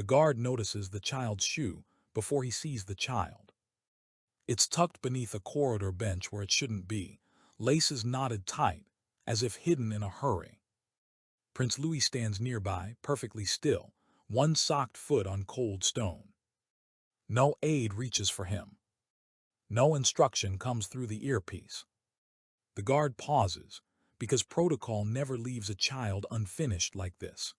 The guard notices the child's shoe before he sees the child. It's tucked beneath a corridor bench where it shouldn't be, laces knotted tight, as if hidden in a hurry. Prince Louis stands nearby, perfectly still, one socked foot on cold stone. No aid reaches for him. No instruction comes through the earpiece. The guard pauses, because protocol never leaves a child unfinished like this.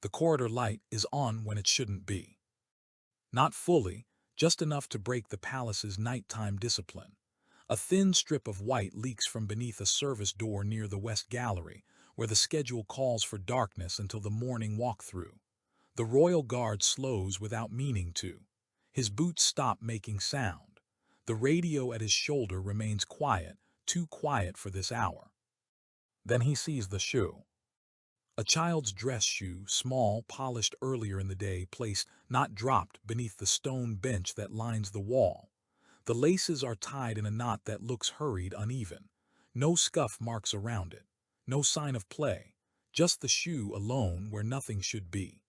The corridor light is on when it shouldn't be. Not fully, just enough to break the palace's nighttime discipline. A thin strip of white leaks from beneath a service door near the West Gallery, where the schedule calls for darkness until the morning walkthrough. The royal guard slows without meaning to. His boots stop making sound. The radio at his shoulder remains quiet, too quiet for this hour. Then he sees the shoe. A child's dress shoe, small, polished earlier in the day, placed, not dropped, beneath the stone bench that lines the wall. The laces are tied in a knot that looks hurried, uneven. No scuff marks around it. No sign of play. Just the shoe alone where nothing should be.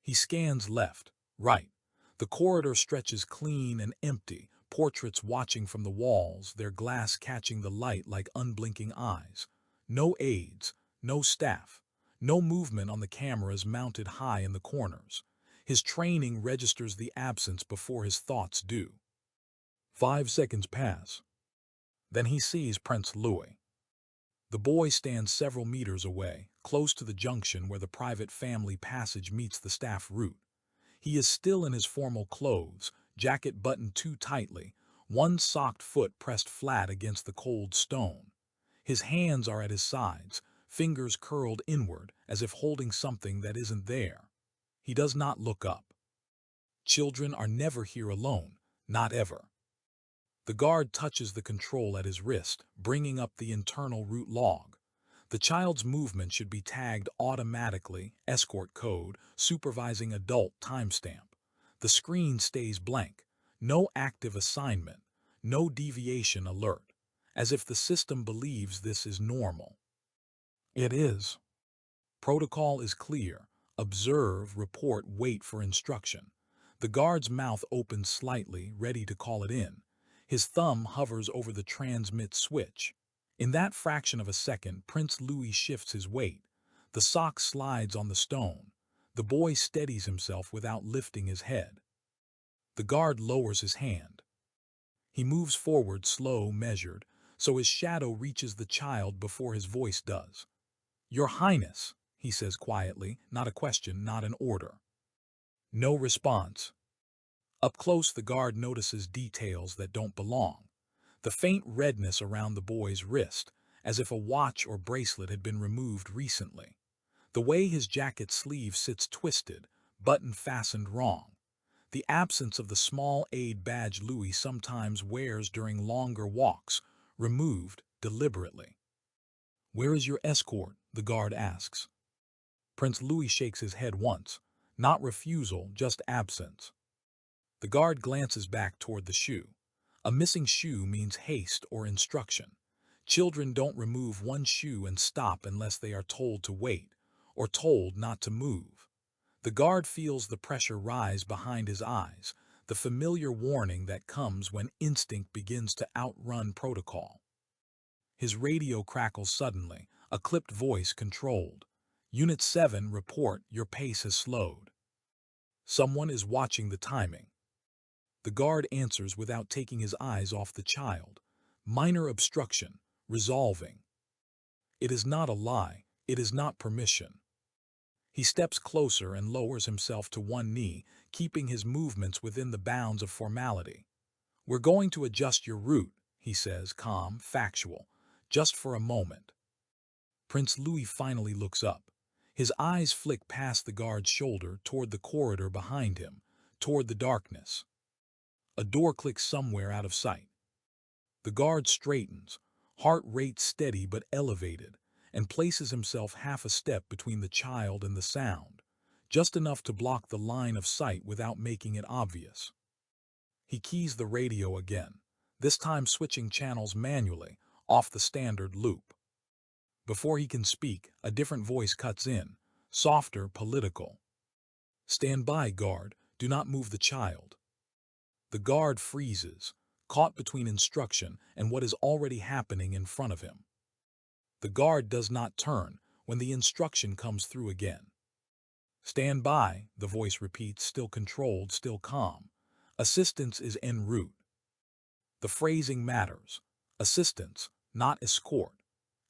He scans left, right. The corridor stretches clean and empty, portraits watching from the walls, their glass catching the light like unblinking eyes. No aides, no staff. No movement on the cameras mounted high in the corners. His training registers the absence before his thoughts do. 5 seconds pass. Then he sees Prince Louis. The boy stands several meters away, close to the junction where the private family passage meets the staff route. He is still in his formal clothes, jacket buttoned too tightly, one socked foot pressed flat against the cold stone. His hands are at his sides, fingers curled inward as if holding something that isn't there. He does not look up. Children are never here alone, not ever. The guard touches the control at his wrist, bringing up the internal route log. The child's movement should be tagged automatically, escort code, supervising adult timestamp. The screen stays blank. No active assignment, no deviation alert, as if the system believes this is normal. It is. Protocol is clear. Observe, report, wait for instruction. The guard's mouth opens slightly, ready to call it in. His thumb hovers over the transmit switch. In that fraction of a second, Prince Louis shifts his weight. The sock slides on the stone. The boy steadies himself without lifting his head. The guard lowers his hand. He moves forward, slow, measured, so his shadow reaches the child before his voice does. "Your Highness," he says quietly, not a question, not an order. No response. Up close, the guard notices details that don't belong. The faint redness around the boy's wrist, as if a watch or bracelet had been removed recently. The way his jacket sleeve sits twisted, button fastened wrong. The absence of the small aid badge Louis sometimes wears during longer walks, removed deliberately. "Where is your escort?" the guard asks. Prince Louis shakes his head once. Not refusal, just absence. The guard glances back toward the shoe. A missing shoe means haste or instruction. Children don't remove one shoe and stop unless they are told to wait, or told not to move. The guard feels the pressure rise behind his eyes, the familiar warning that comes when instinct begins to outrun protocol. His radio crackles suddenly, a clipped voice controlled. "Unit 7, report, your pace has slowed." Someone is watching the timing. The guard answers without taking his eyes off the child. Minor obstruction, resolving. It is not a lie, it is not permission. He steps closer and lowers himself to one knee, keeping his movements within the bounds of formality. "We're going to adjust your route," he says, calm, factual, "just for a moment." Prince Louis finally looks up. His eyes flick past the guard's shoulder toward the corridor behind him, toward the darkness. A door clicks somewhere out of sight. The guard straightens, heart rate steady but elevated, and places himself half a step between the child and the sound, just enough to block the line of sight without making it obvious. He keys the radio again, this time switching channels manually, off the standard loop. Before he can speak, a different voice cuts in, softer, political. Stand by, guard. Do not move the child. The guard freezes, caught between instruction and what is already happening in front of him. The guard does not turn when the instruction comes through again. Stand by, the voice repeats, still controlled, still calm. Assistance is en route. The phrasing matters. Assistance, not escort.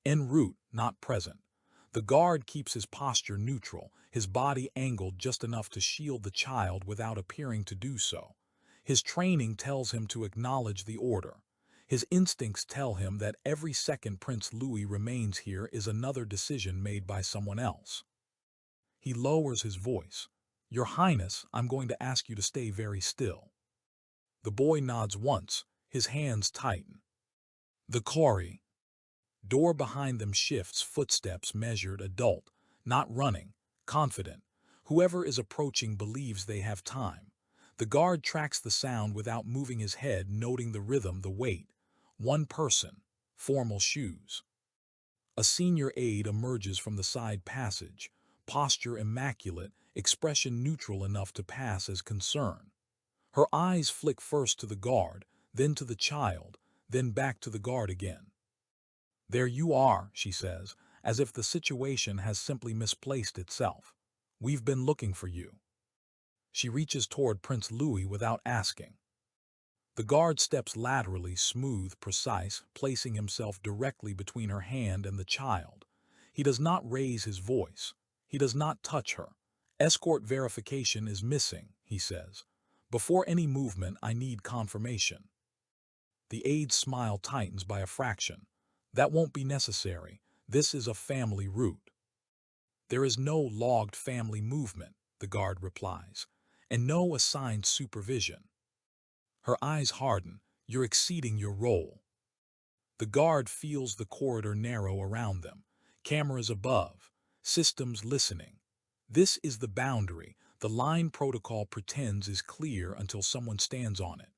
En route, not present. The guard keeps his posture neutral, his body angled just enough to shield the child without appearing to do so. His training tells him to acknowledge the order. His instincts tell him that every second Prince Louis remains here is another decision made by someone else. He lowers his voice. Your Highness, I'm going to ask you to stay very still. The boy nods once, his hands tighten. The quarry. Door behind them shifts, footsteps measured, adult, not running, confident. Whoever is approaching believes they have time. The guard tracks the sound without moving his head, noting the rhythm, the weight. One person, formal shoes. A senior aide emerges from the side passage, posture immaculate, expression neutral enough to pass as concern. Her eyes flick first to the guard, then to the child, then back to the guard again. There you are, she says, as if the situation has simply misplaced itself. We've been looking for you. She reaches toward Prince Louis without asking. The guard steps laterally, smooth, precise, placing himself directly between her hand and the child. He does not raise his voice. He does not touch her. Escort verification is missing, he says. Before any movement, I need confirmation. The aide's smile tightens by a fraction. That won't be necessary. This is a family route. There is no logged family movement, the guard replies, and no assigned supervision. Her eyes harden. You're exceeding your role. The guard feels the corridor narrow around them. Cameras above. Systems listening. This is the boundary. The line protocol pretends is clear until someone stands on it.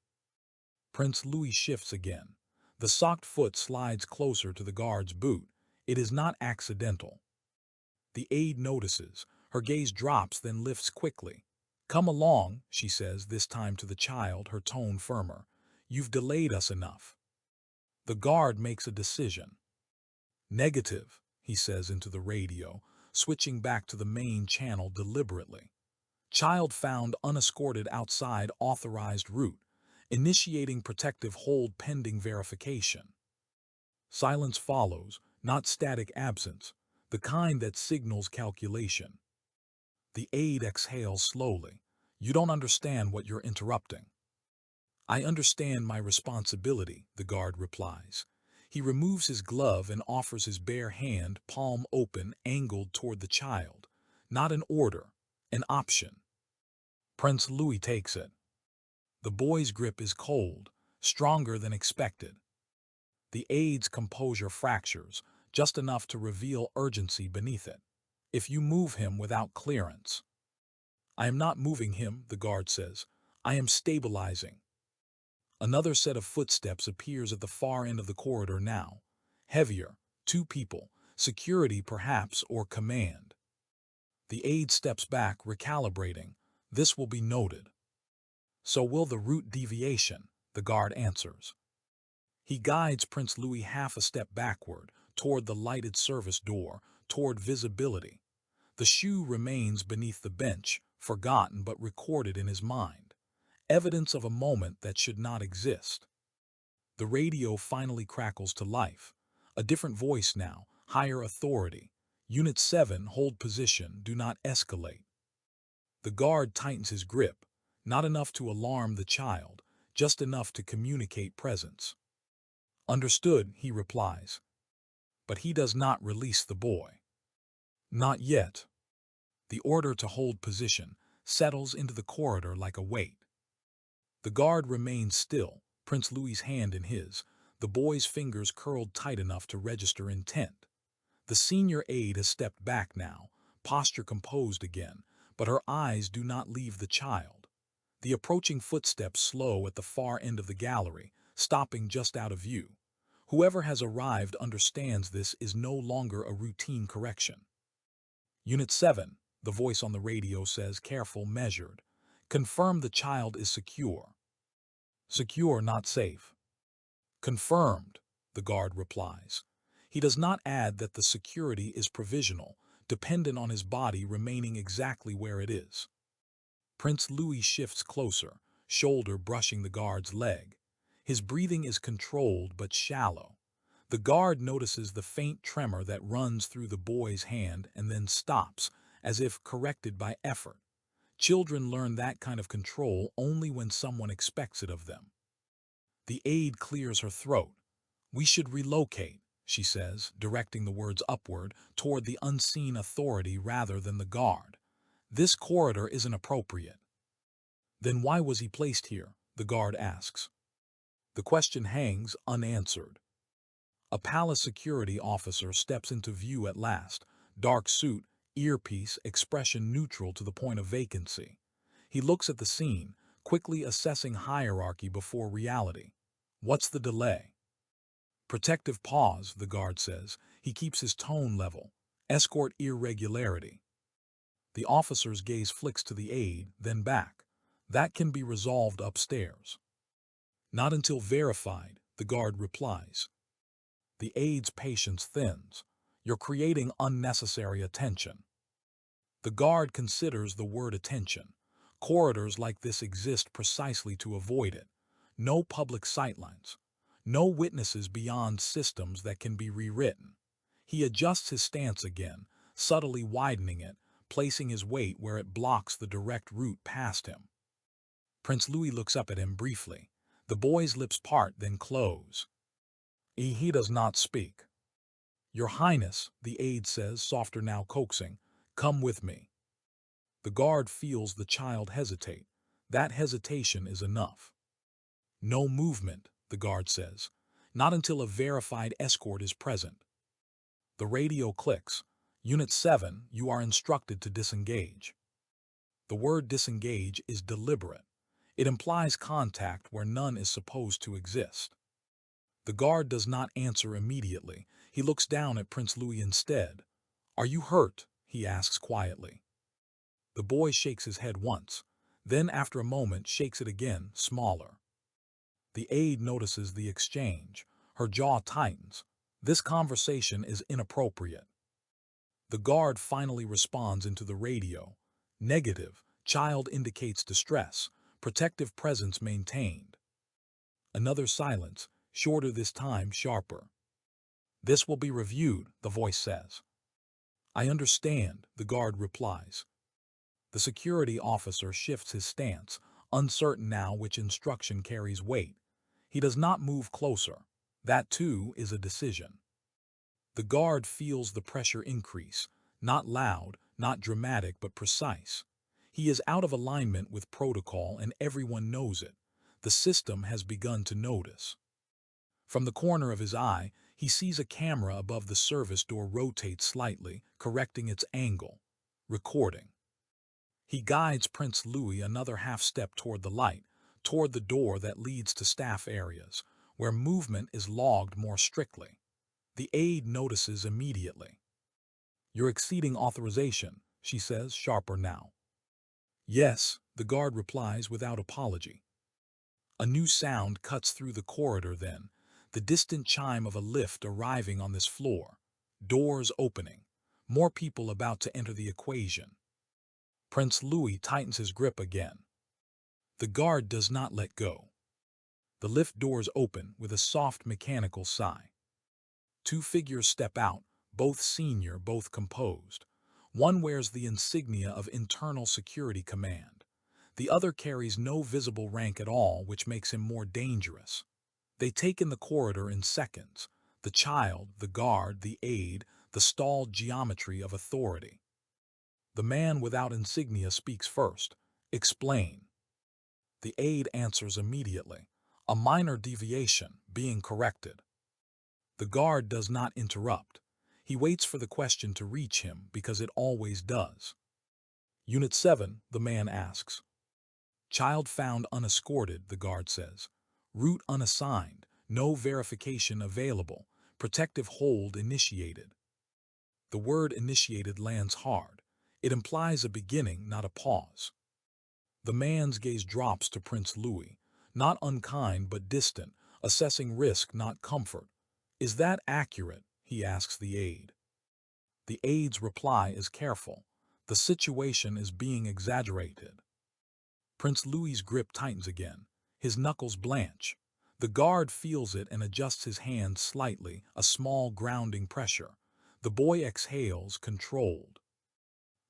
Prince Louis shifts again. The socked foot slides closer to the guard's boot. It is not accidental. The aide notices. Her gaze drops, then lifts quickly. Come along, she says, this time to the child, her tone firmer. You've delayed us enough. The guard makes a decision. Negative, he says into the radio, switching back to the main channel deliberately. Child found unescorted outside authorized route. Initiating protective hold pending verification. Silence follows, not static absence, the kind that signals calculation. The aide exhales slowly. You don't understand what you're interrupting. I understand my responsibility, the guard replies. He removes his glove and offers his bare hand, palm open, angled toward the child. Not an order, an option. Prince Louis takes it. The boy's grip is cold, stronger than expected. The aide's composure fractures, just enough to reveal urgency beneath it. If you move him without clearance. I am not moving him, the guard says. I am stabilizing. Another set of footsteps appears at the far end of the corridor now. Heavier, 2 people, security perhaps, or command. The aide steps back, recalibrating. This will be noted. So will the route deviation, the guard answers. He guides Prince Louis half a step backward, toward the lighted service door, toward visibility. The shoe remains beneath the bench, forgotten but recorded in his mind. Evidence of a moment that should not exist. The radio finally crackles to life. A different voice now, higher authority. Unit 7, hold position, do not escalate. The guard tightens his grip, not enough to alarm the child, just enough to communicate presence. Understood, he replies. But he does not release the boy. Not yet. The order to hold position settles into the corridor like a weight. The guard remains still, Prince Louis's hand in his, the boy's fingers curled tight enough to register intent. The senior aide has stepped back now, posture composed again, but her eyes do not leave the child. The approaching footsteps slow at the far end of the gallery, stopping just out of view. Whoever has arrived understands this is no longer a routine correction. Unit 7, The voice on the radio says, careful, measured. Confirm the child is secure. Secure, not safe. Confirmed, the guard replies. He does not add that the security is provisional, dependent on his body remaining exactly where it is. Prince Louis shifts closer, shoulder brushing the guard's leg. His breathing is controlled but shallow. The guard notices the faint tremor that runs through the boy's hand and then stops, as if corrected by effort. Children learn that kind of control only when someone expects it of them. The aide clears her throat. We should relocate, she says, directing the words upward toward the unseen authority rather than the guard. This corridor isn't appropriate. Then why was he placed here? The guard asks. The question hangs unanswered. A palace security officer steps into view at last, dark suit, earpiece, expression neutral to the point of vacancy. He looks at the scene, quickly assessing hierarchy before reality. What's the delay? Protective pause, the guard says. He keeps his tone level. Escort irregularity. The officer's gaze flicks to the aide, then back. That can be resolved upstairs. Not until verified, the guard replies. The aide's patience thins. You're creating unnecessary attention. The guard considers the word attention. Corridors like this exist precisely to avoid it. No public sightlines. No witnesses beyond systems that can be rewritten. He adjusts his stance again, subtly widening it, placing his weight where it blocks the direct route past him. Prince Louis looks up at him briefly. The boy's lips part, then close. He does not speak. Your Highness, the aide says, softer now, coaxing, come with me. The guard feels the child hesitate. That hesitation is enough. No movement, the guard says, not until a verified escort is present. The radio clicks. Unit 7, you are instructed to disengage. The word disengage is deliberate. It implies contact where none is supposed to exist. The guard does not answer immediately. He looks down at Prince Louis instead. Are you hurt? He asks quietly. The boy shakes his head once, then after a moment shakes it again, smaller. The aide notices the exchange. Her jaw tightens. This conversation is inappropriate. The guard finally responds into the radio. Negative. Child indicates distress. Protective presence maintained. Another silence, shorter this time, sharper. This will be reviewed, the voice says. I understand, the guard replies. The security officer shifts his stance, uncertain now which instruction carries weight. He does not move closer. That, too, is a decision. The guard feels the pressure increase, not loud, not dramatic, but precise. He is out of alignment with protocol and everyone knows it. The system has begun to notice. From the corner of his eye, he sees a camera above the service door rotate slightly, correcting its angle. Recording. He guides Prince Louis another half step toward the light, toward the door that leads to staff areas, where movement is logged more strictly. The aide notices immediately. You're exceeding authorization, she says, sharper now. Yes, the guard replies without apology. A new sound cuts through the corridor then, the distant chime of a lift arriving on this floor. Doors opening. More people about to enter the equation. Prince Louis tightens his grip again. The guard does not let go. The lift doors open with a soft mechanical sigh. Two figures step out, both senior, both composed. One wears the insignia of Internal Security Command. The other carries no visible rank at all, which makes him more dangerous. They take in the corridor in seconds. The child, the guard, the aide, the stalled geometry of authority. The man without insignia speaks first. Explain. The aide answers immediately. A minor deviation, being corrected. The guard does not interrupt. He waits for the question to reach him because it always does. Unit 7, the man asks. Child found unescorted, the guard says. Route unassigned, no verification available, protective hold initiated. The word initiated lands hard. It implies a beginning, not a pause. The man's gaze drops to Prince Louis, not unkind but distant, assessing risk, not comfort. Is that accurate? He asks the aide. The aide's reply is careful. The situation is being exaggerated. Prince Louis's grip tightens again. His knuckles blanch. The guard feels it and adjusts his hand slightly, a small grounding pressure. The boy exhales, controlled.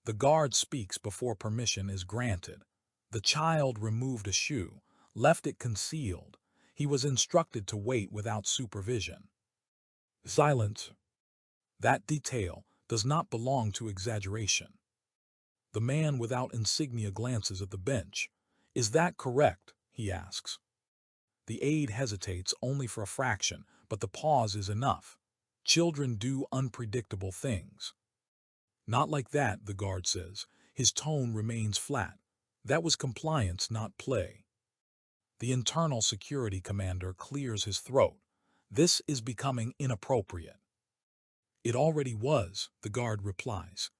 The guard speaks before permission is granted. The child removed a shoe, left it concealed. He was instructed to wait without supervision. Silence. That detail does not belong to exaggeration. The man without insignia glances at the bench. Is that correct? He asks. The aide hesitates only for a fraction, but the pause is enough. Children do unpredictable things. Not like that, the guard says. His tone remains flat. That was compliance, not play. The internal security commander clears his throat. This is becoming inappropriate. It already was, the guard replies.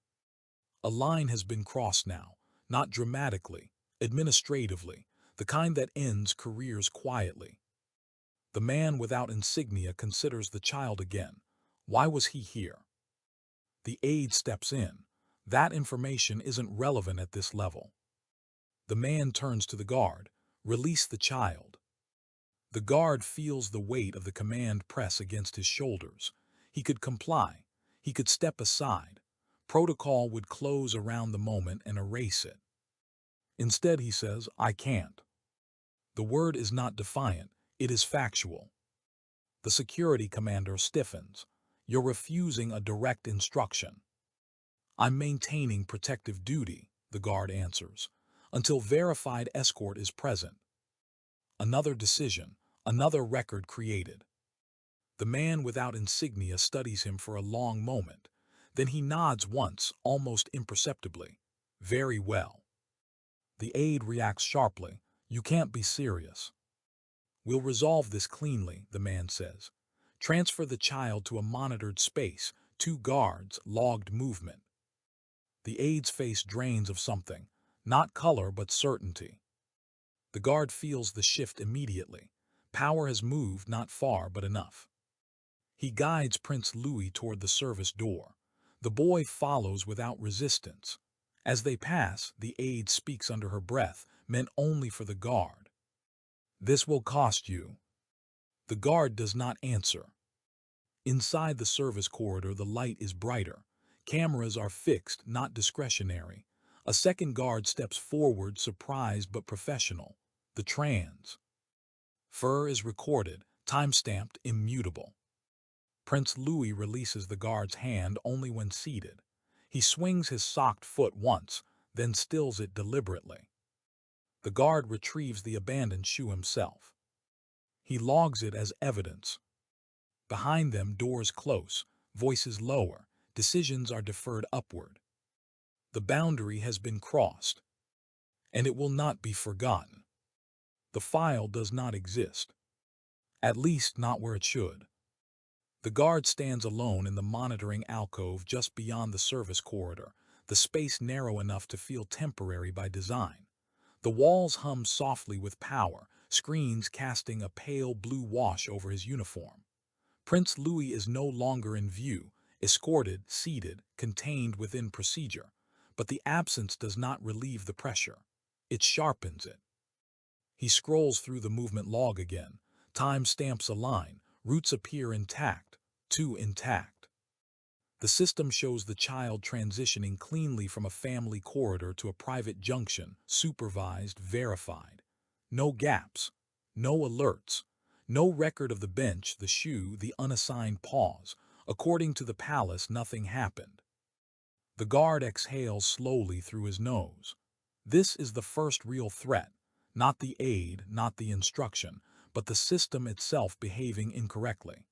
A line has been crossed now, not dramatically, administratively, the kind that ends careers quietly. The man without insignia considers the child again. Why was he here? The aide steps in. That information isn't relevant at this level. The man turns to the guard. Release the child. The guard feels the weight of the command press against his shoulders. He could comply. He could step aside. Protocol would close around the moment and erase it. Instead, he says, I can't. The word is not defiant. It is factual. The security commander stiffens. You're refusing a direct instruction. I'm maintaining protective duty, the guard answers, until verified escort is present. Another decision, another record created. The man without insignia studies him for a long moment. Then he nods once, almost imperceptibly. Very well. The aide reacts sharply. You can't be serious. We'll resolve this cleanly, the man says. Transfer the child to a monitored space. 2 guards, logged movement. The aide's face drains of something, not color but certainty. The guard feels the shift immediately. Power has moved not far but enough. He guides Prince Louis toward the service door. The boy follows without resistance. As they pass, the aide speaks under her breath, meant only for the guard. This will cost you. The guard does not answer. Inside the service corridor, the light is brighter. Cameras are fixed, not discretionary. A second guard steps forward, surprised but professional. The trans. Fur is recorded, time-stamped, immutable. Prince Louis releases the guard's hand only when seated. He swings his socked foot once, then stills it deliberately. The guard retrieves the abandoned shoe himself. He logs it as evidence. Behind them, doors close, voices lower, decisions are deferred upward. The boundary has been crossed, and it will not be forgotten. The file does not exist, at least not where it should. The guard stands alone in the monitoring alcove just beyond the service corridor, the space narrow enough to feel temporary by design. The walls hum softly with power, screens casting a pale blue wash over his uniform. Prince Louis is no longer in view, escorted, seated, contained within procedure. But the absence does not relieve the pressure. It sharpens it. He scrolls through the movement log again. Time stamps align. Roots appear intact. 2 intact. The system shows the child transitioning cleanly from a family corridor to a private junction, supervised, verified. No gaps. No alerts. No record of the bench, the shoe, the unassigned pause. According to the palace, nothing happened. The guard exhales slowly through his nose. This is the first real threat. Not the aid, not the instruction, but the system itself behaving incorrectly.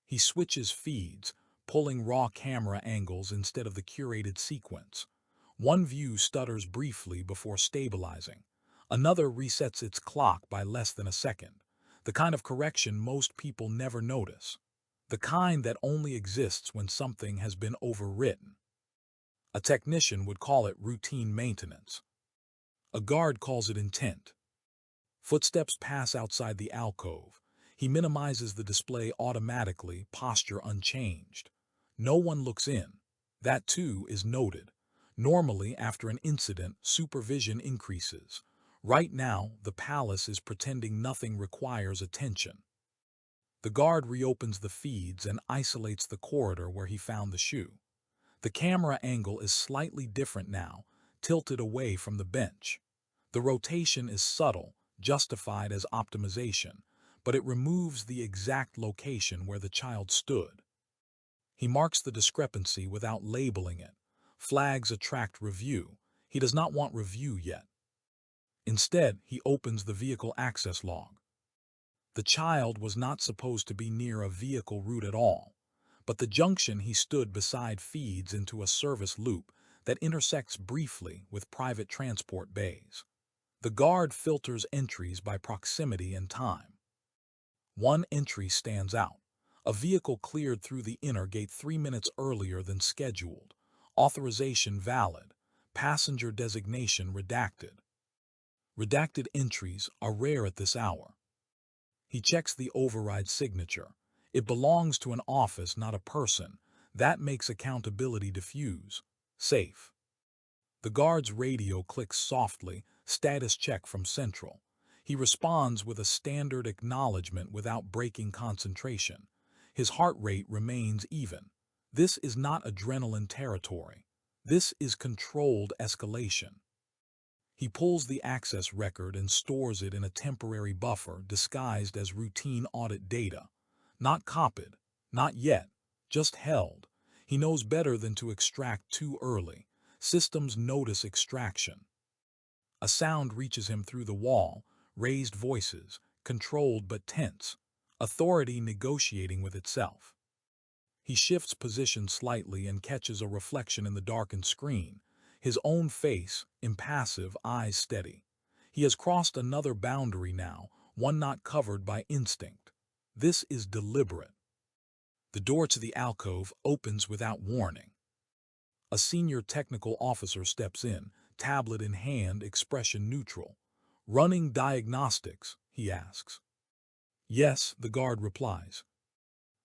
He switches feeds, pulling raw camera angles instead of the curated sequence. One view stutters briefly before stabilizing. Another resets its clock by less than a second. The kind of correction most people never notice. The kind that only exists when something has been overwritten. A technician would call it routine maintenance. A guard calls it intent. Footsteps pass outside the alcove. He minimizes the display automatically, posture unchanged. No one looks in. That too is noted. Normally, after an incident, supervision increases. Right now, the palace is pretending nothing requires attention. The guard reopens the feeds and isolates the corridor where he found the shoe. The camera angle is slightly different now, tilted away from the bench. The rotation is subtle, justified as optimization, but it removes the exact location where the child stood. He marks the discrepancy without labeling it. Flags attract review. He does not want review yet. Instead, he opens the vehicle access log. The child was not supposed to be near a vehicle route at all, but the junction he stood beside feeds into a service loop that intersects briefly with private transport bays. The guard filters entries by proximity and time. One entry stands out. A vehicle cleared through the inner gate 3 minutes earlier than scheduled. Authorization valid. Passenger designation redacted. Redacted entries are rare at this hour. He checks the override signature. It belongs to an office, not a person. That makes accountability diffuse. Safe. The guard's radio clicks softly, status check from Central. He responds with a standard acknowledgement without breaking concentration. His heart rate remains even. This is not adrenaline territory. This is controlled escalation. He pulls the access record and stores it in a temporary buffer disguised as routine audit data. Not copied, not yet, just held. He knows better than to extract too early. Systems notice extraction. A sound reaches him through the wall, raised voices, controlled but tense, authority negotiating with itself. He shifts position slightly and catches a reflection in the darkened screen. His own face, impassive, eyes steady. He has crossed another boundary now, one not covered by instinct. This is deliberate. The door to the alcove opens without warning. A senior technical officer steps in, tablet in hand, expression neutral. "Running diagnostics?" he asks. "Yes," the guard replies.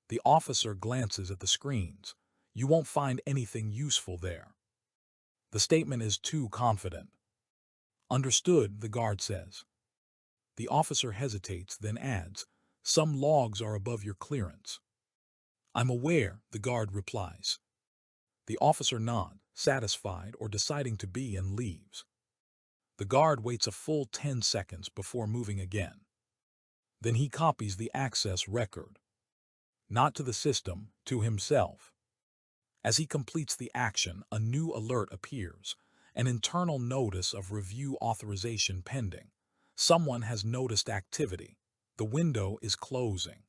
The officer glances at the screens. "You won't find anything useful there." The statement is too confident. "Understood," the guard says. The officer hesitates, then adds, "Some logs are above your clearance." "I'm aware," the guard replies. The officer nods, satisfied or deciding to be, and leaves. The guard waits a full 10 seconds before moving again. Then he copies the access record. Not to the system, to himself. As he completes the action, a new alert appears, an internal notice of review authorization pending. Someone has noticed activity. The window is closing.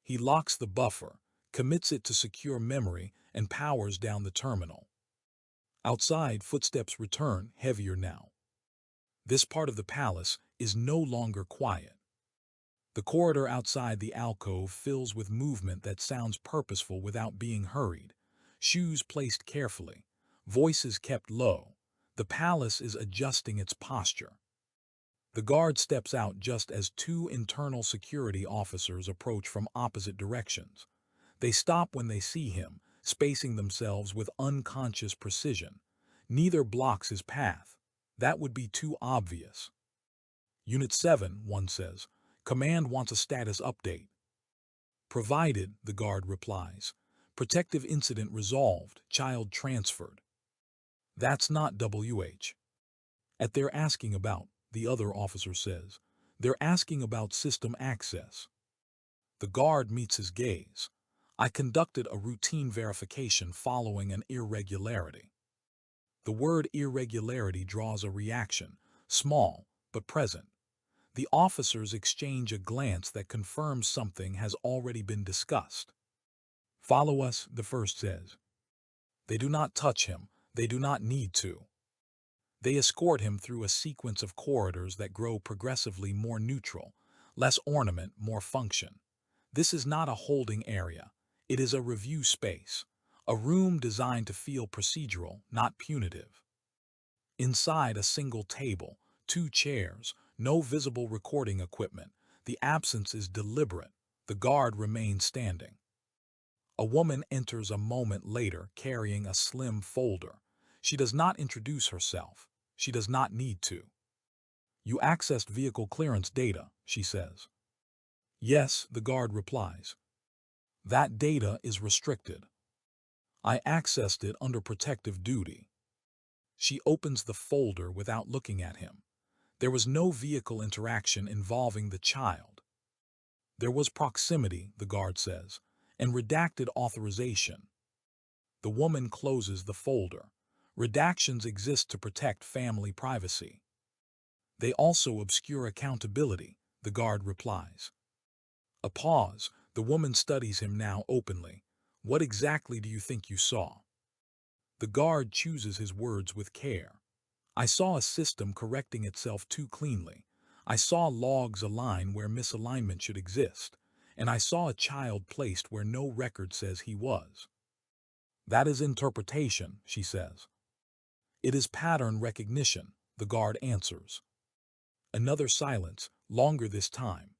He locks the buffer, commits it to secure memory, and powers down the terminal. Outside, footsteps return, heavier now. This part of the palace is no longer quiet. The corridor outside the alcove fills with movement that sounds purposeful without being hurried. Shoes placed carefully, voices kept low. The palace is adjusting its posture. The guard steps out just as two internal security officers approach from opposite directions. They stop when they see him, spacing themselves with unconscious precision. Neither blocks his path. That would be too obvious. "Unit 7, one says. "Command wants a status update." "Provided," the guard replies. "Protective incident resolved, child transferred." "That's not WH. At they're asking about," the other officer says. "They're asking about system access." The guard meets his gaze. "I conducted a routine verification following an irregularity." The word irregularity draws a reaction, small but present. The officers exchange a glance that confirms something has already been discussed. "Follow us," the first says. They do not touch him. They do not need to. They escort him through a sequence of corridors that grow progressively more neutral, less ornament, more function. This is not a holding area. It is a review space, A room designed to feel procedural, not punitive. Inside a single table, two chairs, no visible recording equipment. The absence is deliberate. The guard remains standing. A woman enters a moment later carrying a slim folder. She does not introduce herself. She does not need to. You accessed vehicle clearance data, she says. Yes, the guard replies. That data is restricted. I accessed it under protective duty. She opens the folder without looking at him. There was no vehicle interaction involving the child. There was proximity, the guard says, and redacted authorization. The woman closes the folder. Redactions exist to protect family privacy. They also obscure accountability, the guard replies. A pause. The woman studies him now openly. What exactly do you think you saw? The guard chooses his words with care. I saw a system correcting itself too cleanly. I saw logs align where misalignment should exist. And I saw a child placed where no record says he was. That is interpretation, she says. It is pattern recognition, the guard answers. Another silence, longer this time.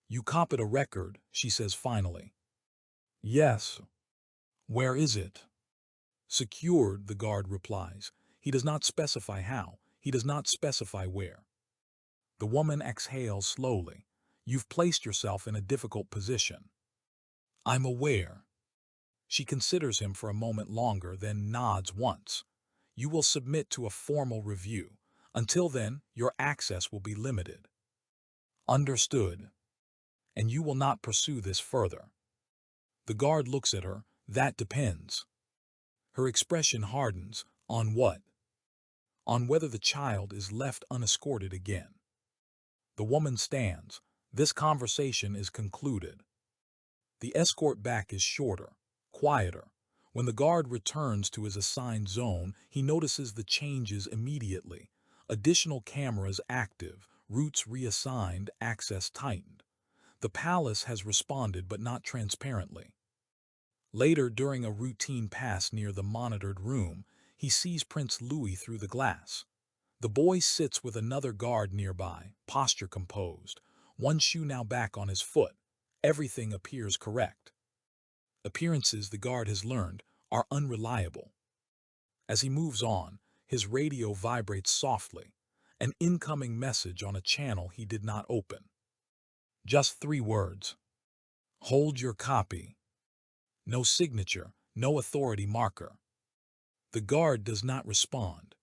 You copied a record, she says finally. Yes. Where is it? Secured, the guard replies. He does not specify how. He does not specify where. The woman exhales slowly. You've placed yourself in a difficult position. I'm aware. She considers him for a moment longer, then nods once. You will submit to a formal review. Until then, your access will be limited. Understood. And you will not pursue this further. The guard looks at her. That depends. Her expression hardens. On what? On whether the child is left unescorted again. The woman stands. This conversation is concluded. The escort back is shorter, quieter. When the guard returns to his assigned zone, he notices the changes immediately. Additional cameras active, routes reassigned, access tightened. The palace has responded, but not transparently. Later, during a routine pass near the monitored room, he sees Prince Louis through the glass. The boy sits with another guard nearby, posture composed, one shoe now back on his foot. Everything appears correct. Appearances, the guard has learned, are unreliable. As he moves on, his radio vibrates softly, an incoming message on a channel he did not open. Just 3 words. Hold your copy. No signature, no authority marker. The guard does not respond.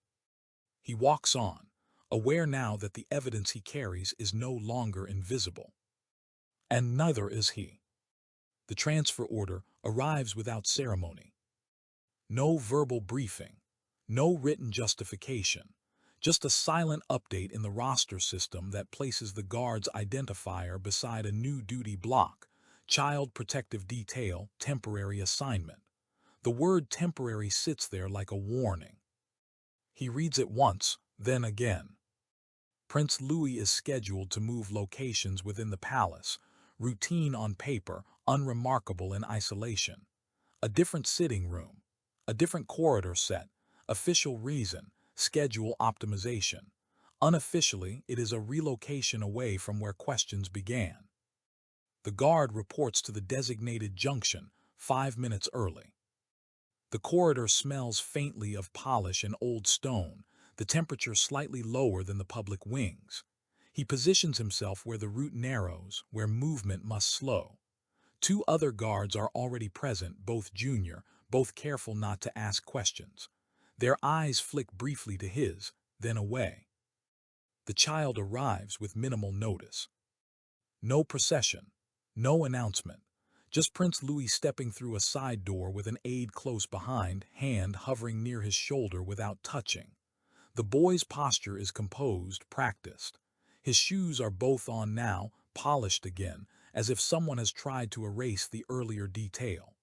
He walks on, aware now that the evidence he carries is no longer invisible. And neither is he. The transfer order arrives without ceremony. No verbal briefing, no written justification, just a silent update in the roster system that places the guard's identifier beside a new duty block, Child Protective Detail, Temporary Assignment. The word temporary sits there like a warning. He reads it once, then again. Prince Louis is scheduled to move locations within the palace, routine on paper, unremarkable in isolation. A different sitting room, a different corridor set, official reason, schedule optimization. Unofficially, it is a relocation away from where questions began. The guard reports to the designated junction 5 minutes early. The corridor smells faintly of polish and old stone, the temperature slightly lower than the public wings. He positions himself where the route narrows, where movement must slow. 2 other guards are already present, both junior, both careful not to ask questions. Their eyes flick briefly to his, then away. The child arrives with minimal notice. No procession, no announcement, just Prince Louis stepping through a side door with an aide close behind, hand hovering near his shoulder without touching. The boy's posture is composed, practiced. His shoes are both on now, polished again, as if someone has tried to erase the earlier detail.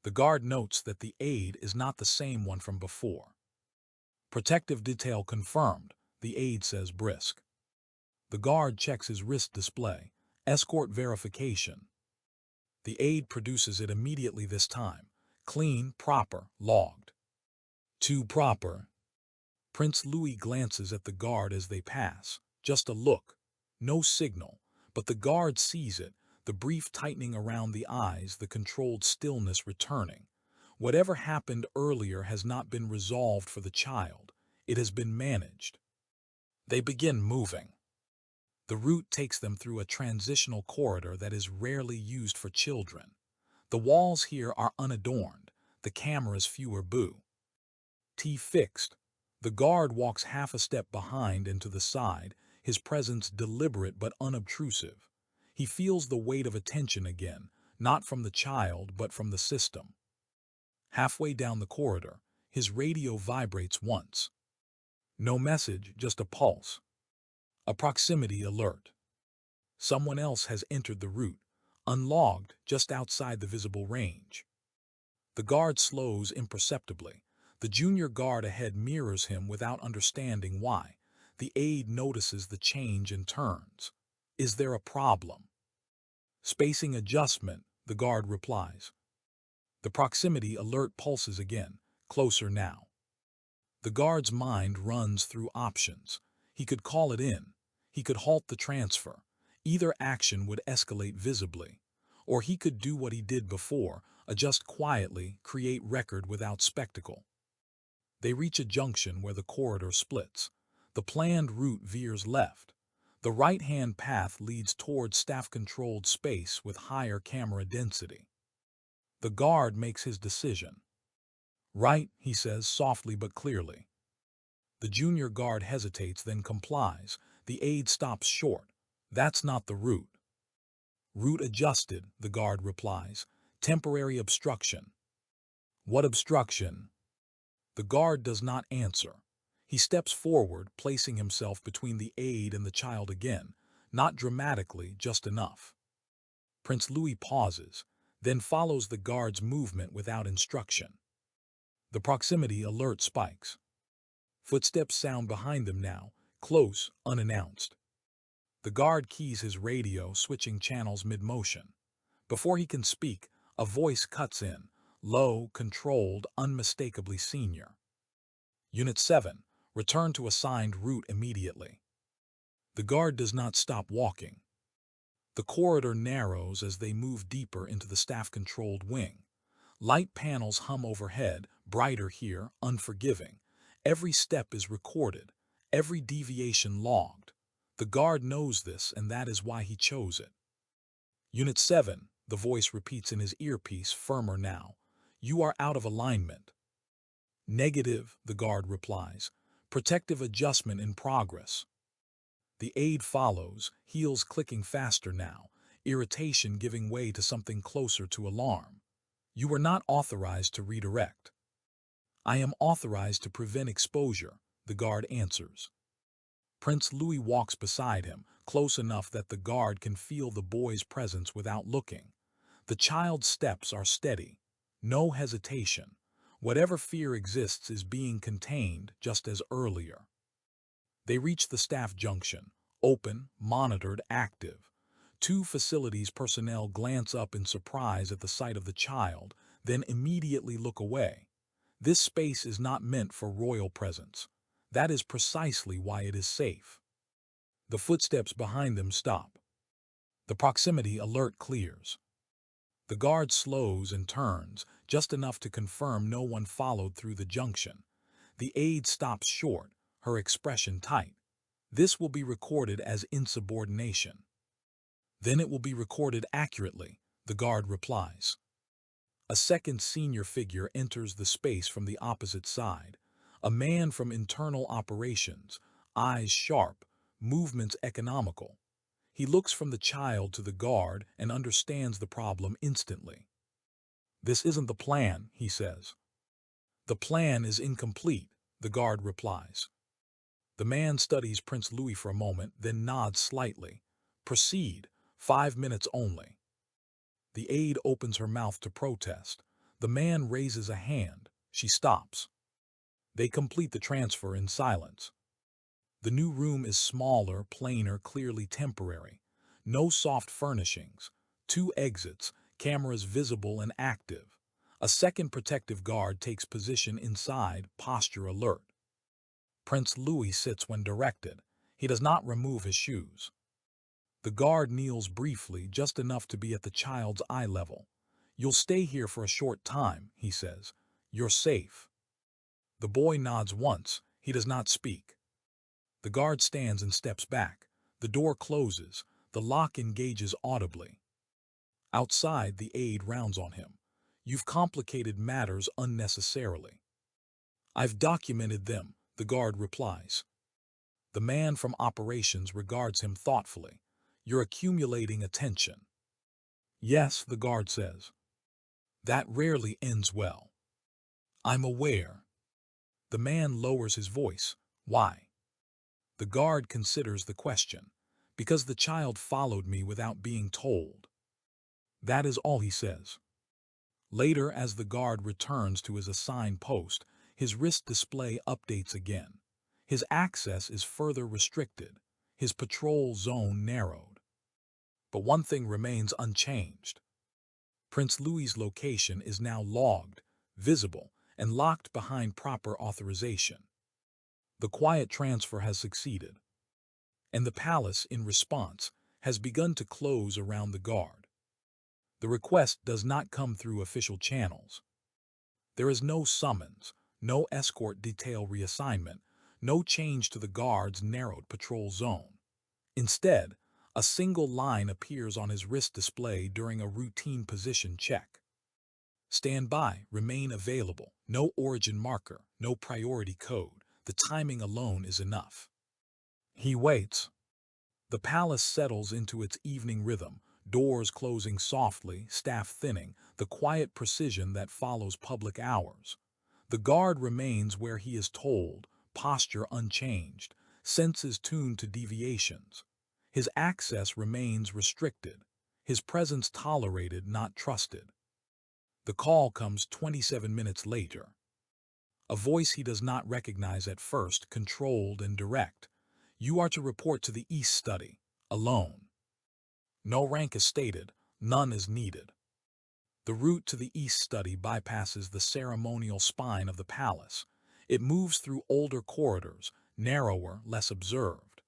The guard notes that the aide is not the same one from before. Protective detail confirmed, the aide says brisk. The guard checks his wrist display. Escort verification. The aide produces it immediately this time. Clean, proper, logged. Too proper. Prince Louis glances at the guard as they pass. Just a look. No signal. But the guard sees it, the brief tightening around the eyes, the controlled stillness returning. Whatever happened earlier has not been resolved for the child. It has been managed. They begin moving. The route takes them through a transitional corridor that is rarely used for children. The walls here are unadorned, the cameras fewer boo. T fixed. The guard walks half a step behind and to the side, his presence deliberate but unobtrusive. He feels the weight of attention again, not from the child but from the system. Halfway down the corridor, his radio vibrates once. No message, just a pulse. A proximity alert. Someone else has entered the route, unlogged just outside the visible range. The guard slows imperceptibly. The junior guard ahead mirrors him without understanding why. The aide notices the change and turns. Is there a problem? Spacing adjustment, the guard replies. The proximity alert pulses again, closer now. The guard's mind runs through options. He could call it in. He could halt the transfer. Either action would escalate visibly. Or he could do what he did before, adjust quietly, create record without spectacle. They reach a junction where the corridor splits. The planned route veers left. The right-hand path leads toward staff-controlled space with higher camera density. The guard makes his decision. Right, he says softly but clearly. The junior guard hesitates, then complies. The aide stops short. That's not the route. Route adjusted, the guard replies. Temporary obstruction. What obstruction? The guard does not answer. He steps forward, placing himself between the aide and the child again, not dramatically, just enough. Prince Louis pauses, then follows the guard's movement without instruction. The proximity alert spikes. Footsteps sound behind them now, close, unannounced. The guard keys his radio, switching channels mid-motion. Before he can speak, a voice cuts in, low, controlled, unmistakably senior. Unit 7, return to assigned route immediately. The guard does not stop walking. The corridor narrows as they move deeper into the staff-controlled wing. Light panels hum overhead, brighter here, unforgiving. Every step is recorded, every deviation logged. The guard knows this, and that is why he chose it. Unit 7, the voice repeats in his earpiece, firmer now. You are out of alignment. Negative, the guard replies. Protective adjustment in progress. The aide follows, heels clicking faster now, irritation giving way to something closer to alarm. You are not authorized to redirect. I am authorized to prevent exposure, the guard answers. Prince Louis walks beside him, close enough that the guard can feel the boy's presence without looking. The child's steps are steady. No hesitation. Whatever fear exists is being contained, just as earlier. They reach the staff junction, open, monitored, active. Two facilities personnel glance up in surprise at the sight of the child, then immediately look away. This space is not meant for royal presence. That is precisely why it is safe. The footsteps behind them stop. The proximity alert clears. The guard slows and turns, just enough to confirm no one followed through the junction. The aide stops short, her expression tight. This will be recorded as insubordination. Then it will be recorded accurately, the guard replies. A second senior figure enters the space from the opposite side. A man from internal operations, eyes sharp, movements economical. He looks from the child to the guard and understands the problem instantly. This isn't the plan, he says. The plan is incomplete, the guard replies. The man studies Prince Louis for a moment, then nods slightly. Proceed, 5 minutes only. The aide opens her mouth to protest. The man raises a hand. She stops. They complete the transfer in silence. The new room is smaller, plainer, clearly temporary. No soft furnishings. 2 exits, cameras visible and active. A second protective guard takes position inside, posture alert. Prince Louis sits when directed. He does not remove his shoes. The guard kneels briefly, just enough to be at the child's eye level. "You'll stay here for a short time," he says. "You're safe." The boy nods once. He does not speak. The guard stands and steps back. The door closes. The lock engages audibly. Outside, the aide rounds on him. "You've complicated matters unnecessarily." "I've documented them," the guard replies. The man from operations regards him thoughtfully. "You're accumulating attention." "Yes," the guard says. "That rarely ends well." "I'm aware." The man lowers his voice. "Why?" The guard considers the question. "Because the child followed me without being told." That is all he says. Later, as the guard returns to his assigned post, his wrist display updates again. His access is further restricted, his patrol zone narrowed. But one thing remains unchanged. Prince Louis's location is now logged, visible, and locked behind proper authorization. The quiet transfer has succeeded, and the palace, in response, has begun to close around the guard. The request does not come through official channels. There is no summons, no escort detail reassignment, no change to the guard's narrowed patrol zone. Instead, a single line appears on his wrist display during a routine position check. "Stand by, remain available." No origin marker, no priority code. The timing alone is enough. He waits. The palace settles into its evening rhythm, doors closing softly, staff thinning, the quiet precision that follows public hours. The guard remains where he is told, posture unchanged, senses tuned to deviations. His access remains restricted, his presence tolerated, not trusted. The call comes 27 minutes later. A voice he does not recognize at first, controlled and direct. "You are to report to the East Study, alone." No rank is stated, none is needed. The route to the East Study bypasses the ceremonial spine of the palace. It moves through older corridors, narrower, less observed.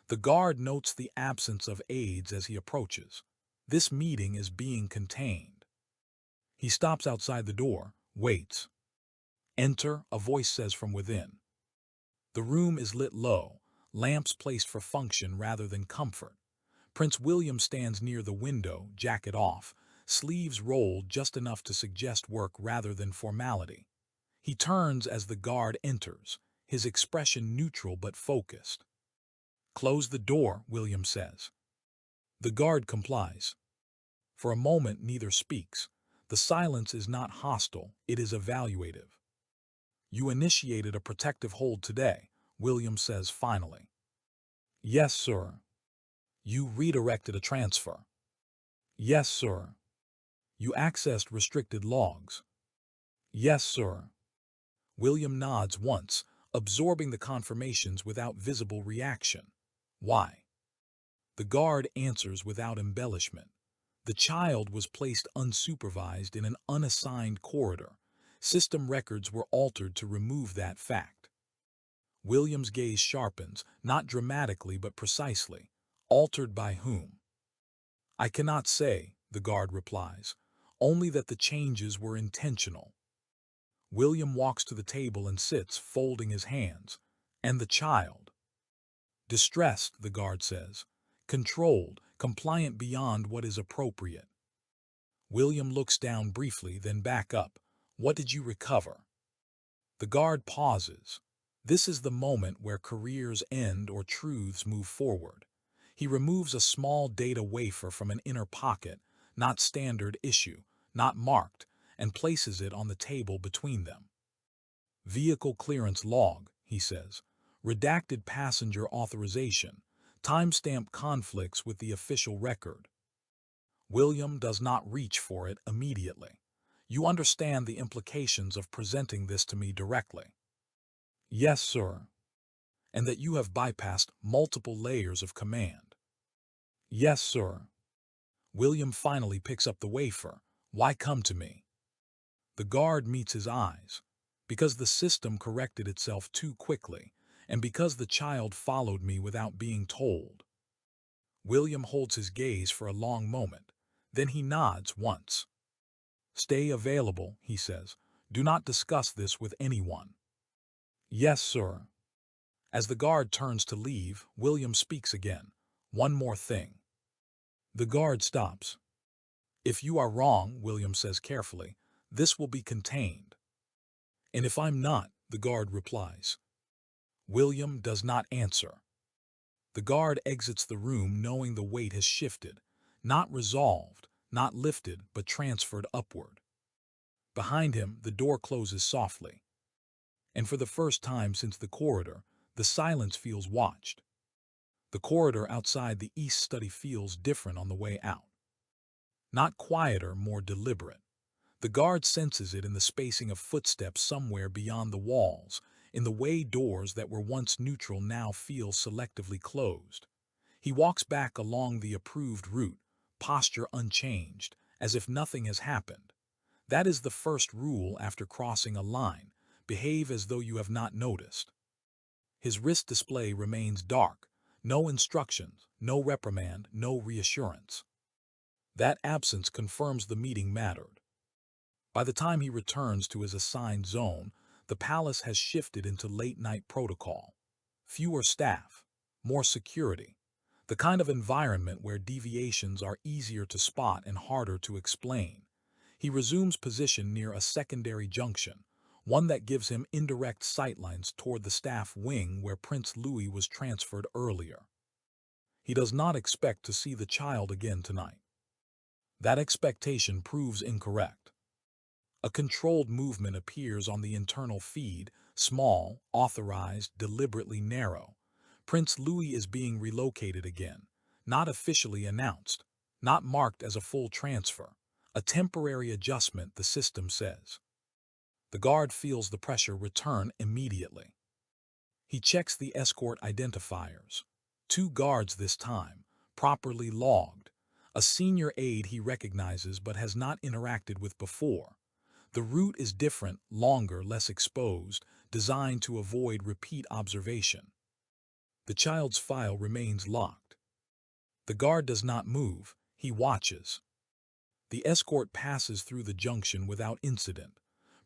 The guard notes the absence of aides as he approaches. This meeting is being contained. He stops outside the door, waits. "Enter," a voice says from within. The room is lit low, lamps placed for function rather than comfort. Prince William stands near the window, jacket off, sleeves rolled just enough to suggest work rather than formality. He turns as the guard enters, his expression neutral but focused. "Close the door," William says. The guard complies. For a moment neither speaks. The silence is not hostile, it is evaluative. "You initiated a protective hold today," William says finally. "Yes, sir." "You redirected a transfer." "Yes, sir." "You accessed restricted logs." "Yes, sir." William nods once, absorbing the confirmations without visible reaction. "Why?" The guard answers without embellishment. The child was placed unsupervised in an unassigned corridor. System records were altered to remove that fact. William's gaze sharpens, not dramatically but precisely. "Altered by whom?" "I cannot say," the guard replies, "only that the changes were intentional." William walks to the table and sits, folding his hands. "And the child?" "Distressed," the guard says. "Controlled, compliant beyond what is appropriate." William looks down briefly, then back up. "What did you recover?" The guard pauses. This is the moment where careers end or truths move forward. He removes a small data wafer from an inner pocket, not standard issue, not marked, and places it on the table between them. "Vehicle clearance log," he says. "Redacted passenger authorization. Timestamp conflicts with the official record." William does not reach for it immediately. "You understand the implications of presenting this to me directly?" "Yes, sir." "And that you have bypassed multiple layers of command?" "Yes, sir." William finally picks up the wafer. "Why come to me?" The guard meets his eyes, because the system corrected itself too quickly, and because the child followed me without being told. William holds his gaze for a long moment. Then he nods once. "Stay available," he says. "Do not discuss this with anyone." "Yes, sir." As the guard turns to leave, William speaks again. "One more thing." The guard stops. "If you are wrong," William says carefully, "this will be contained." "And if I'm not," the guard replies. William does not answer. The guard exits the room knowing the weight has shifted, not resolved, not lifted, but transferred upward. Behind him, the door closes softly. And for the first time since the corridor, the silence feels watched. The corridor outside the east study feels different on the way out. Not quieter, more deliberate. The guard senses it in the spacing of footsteps somewhere beyond the walls, in the way doors that were once neutral now feel selectively closed. He walks back along the approved route, posture unchanged, as if nothing has happened. That is the first rule after crossing a line: behave as though you have not noticed. His wrist display remains dark, no instructions, no reprimand, no reassurance. That absence confirms the meeting mattered. By the time he returns to his assigned zone, the palace has shifted into late-night protocol. Fewer staff, more security, the kind of environment where deviations are easier to spot and harder to explain. He resumes position near a secondary junction, one that gives him indirect sightlines toward the staff wing where Prince Louis was transferred earlier. He does not expect to see the child again tonight. That expectation proves incorrect. A controlled movement appears on the internal feed, small, authorized, deliberately narrow. Prince Louis is being relocated again, not officially announced, not marked as a full transfer. A temporary adjustment, the system says. The guard feels the pressure return immediately. He checks the escort identifiers. 2 guards this time, properly logged. A senior aide he recognizes but has not interacted with before. The route is different, longer, less exposed, designed to avoid repeat observation. The child's file remains locked. The guard does not move, he watches. The escort passes through the junction without incident.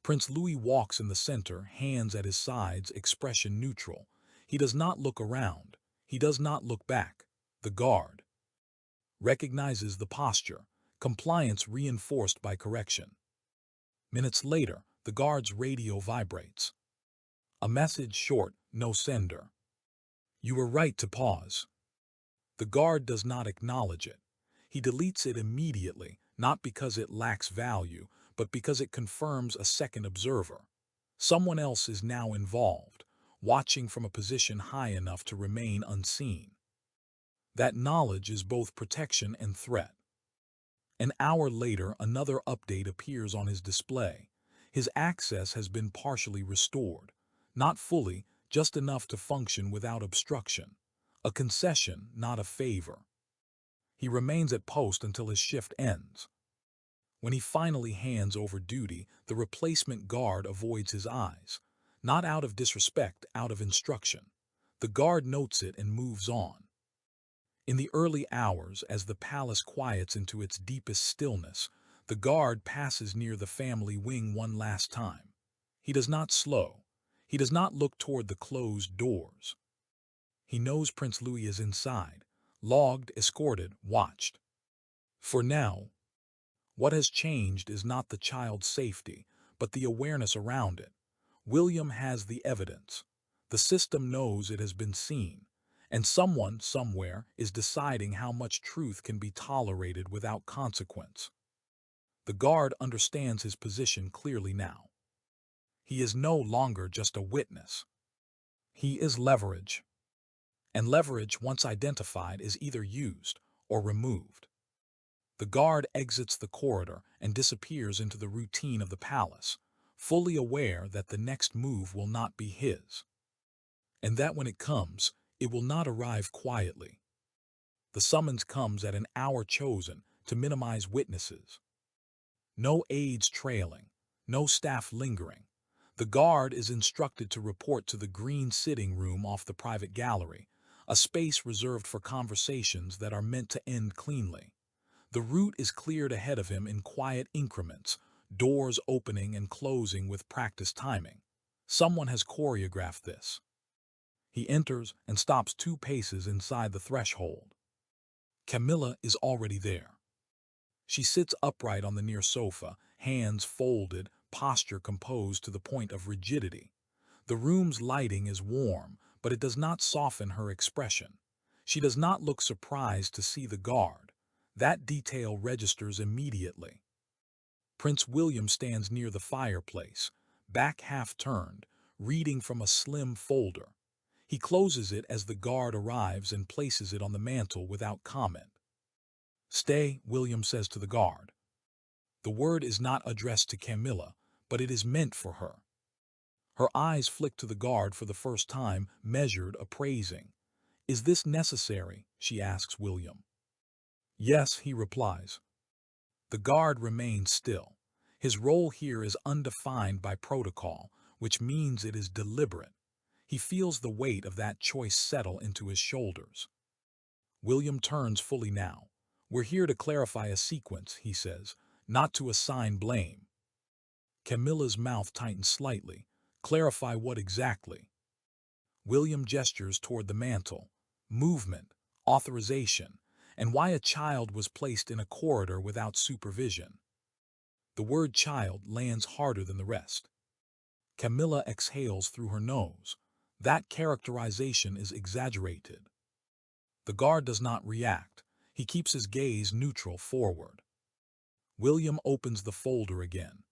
Prince Louis walks in the center, hands at his sides, expression neutral. He does not look around. He does not look back. The guard recognizes the posture, compliance reinforced by correction. Minutes later, the guard's radio vibrates. A message short, no sender. "You were right to pause." The guard does not acknowledge it. He deletes it immediately, not because it lacks value, but because it confirms a second observer. Someone else is now involved, watching from a position high enough to remain unseen. That knowledge is both protection and threat. An hour later, another update appears on his display. His access has been partially restored. Not fully, just enough to function without obstruction. A concession, not a favor. He remains at post until his shift ends. When he finally hands over duty, the replacement guard avoids his eyes. Not out of disrespect, out of instruction. The guard notes it and moves on. In the early hours, as the palace quiets into its deepest stillness, the guard passes near the family wing one last time. He does not slow. He does not look toward the closed doors. He knows Prince Louis is inside, logged, escorted, watched. For now, what has changed is not the child's safety, but the awareness around it. William has the evidence. The system knows it has been seen. And someone, somewhere, is deciding how much truth can be tolerated without consequence. The guard understands his position clearly now. He is no longer just a witness. He is leverage. And leverage, once identified, is either used or removed. The guard exits the corridor and disappears into the routine of the palace, fully aware that the next move will not be his. And that when it comes, it will not arrive quietly. The summons comes at an hour chosen to minimize witnesses. No aides trailing, No staff lingering. The guard is instructed to report to the green sitting room off the private gallery, a space reserved for conversations that are meant to end cleanly. The route is cleared ahead of him in quiet increments, doors opening and closing with practiced timing. Someone has choreographed this. He enters and stops 2 paces inside the threshold. Camilla is already there. She sits upright on the near sofa, hands folded, posture composed to the point of rigidity. The room's lighting is warm, but it does not soften her expression. She does not look surprised to see the guard. That detail registers immediately. Prince William stands near the fireplace, back half turned, reading from a slim folder. He closes it as the guard arrives and places it on the mantel without comment. "Stay," William says to the guard. The word is not addressed to Camilla, but it is meant for her. Her eyes flick to the guard for the first time, measured, appraising. "Is this necessary?" she asks William. "Yes," he replies. The guard remains still. His role here is undefined by protocol, which means it is deliberate. He feels the weight of that choice settle into his shoulders. William turns fully now. "We're here to clarify a sequence," he says, "not to assign blame." Camilla's mouth tightens slightly. "Clarify what exactly?" William gestures toward the mantel. Movement, authorization, and why a child was placed in a corridor without supervision. The word child lands harder than the rest. Camilla exhales through her nose. That characterization is exaggerated. The guard does not react. He keeps his gaze neutral forward. William opens the folder again.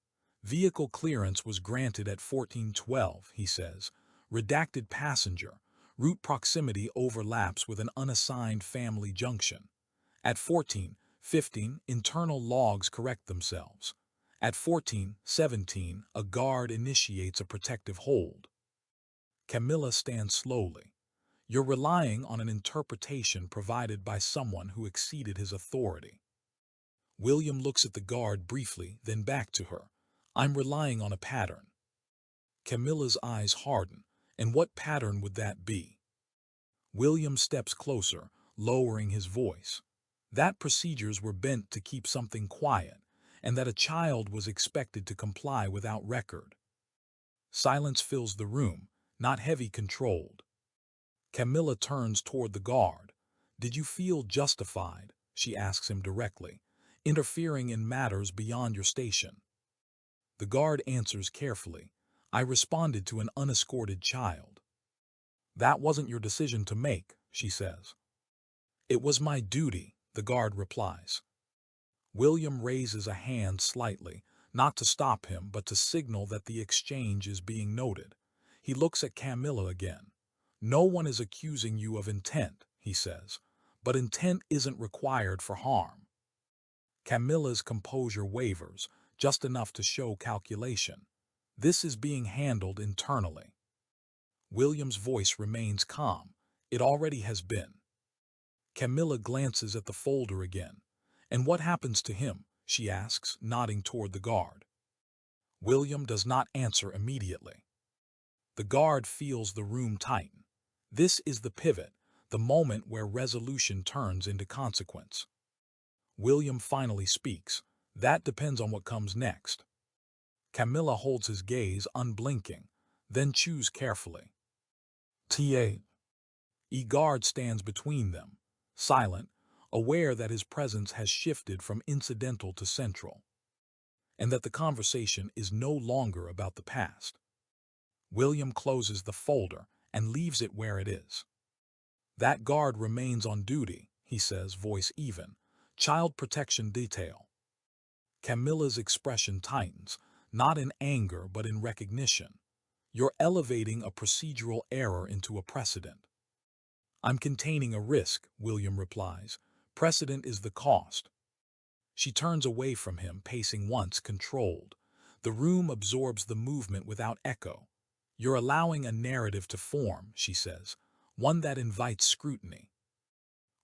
"Vehicle clearance was granted at 1412, he says. "Redacted passenger. Route proximity overlaps with an unassigned family junction. At 1415, internal logs correct themselves. At 1417, a guard initiates a protective hold." Camilla stands slowly. "You're relying on an interpretation provided by someone who exceeded his authority." William looks at the guard briefly, then back to her. "I'm relying on a pattern." Camilla's eyes harden. "And what pattern would that be?" William steps closer, lowering his voice. "That procedures were bent to keep something quiet, and that a child was expected to comply without record." Silence fills the room, not heavy, controlled. Camilla turns toward the guard. "Did you feel justified," she asks him directly, "interfering in matters beyond your station?" The guard answers carefully. "I responded to an unescorted child." "That wasn't your decision to make," she says. "It was my duty," the guard replies. William raises a hand slightly, not to stop him, but to signal that the exchange is being noted. He looks at Camilla again. "No one is accusing you of intent," he says, "but intent isn't required for harm." Camilla's composure wavers, just enough to show calculation. "This is being handled internally." William's voice remains calm. "It already has been." Camilla glances at the folder again. "And what happens to him?" she asks, nodding toward the guard. William does not answer immediately. The guard feels the room tighten. This is the pivot, the moment where resolution turns into consequence. William finally speaks. "That depends on what comes next." Camilla holds his gaze unblinking, then chews carefully. "Ta." Guard stands between them, silent, aware that his presence has shifted from incidental to central, and that the conversation is no longer about the past. William closes the folder and leaves it where it is. "That guard remains on duty," he says, voice even. "Child protection detail." Camilla's expression tightens, not in anger but in recognition. "You're elevating a procedural error into a precedent." "I'm containing a risk," William replies. "Precedent is the cost." She turns away from him, pacing once, controlled. The room absorbs the movement without echo. "You're allowing a narrative to form," she says, "one that invites scrutiny."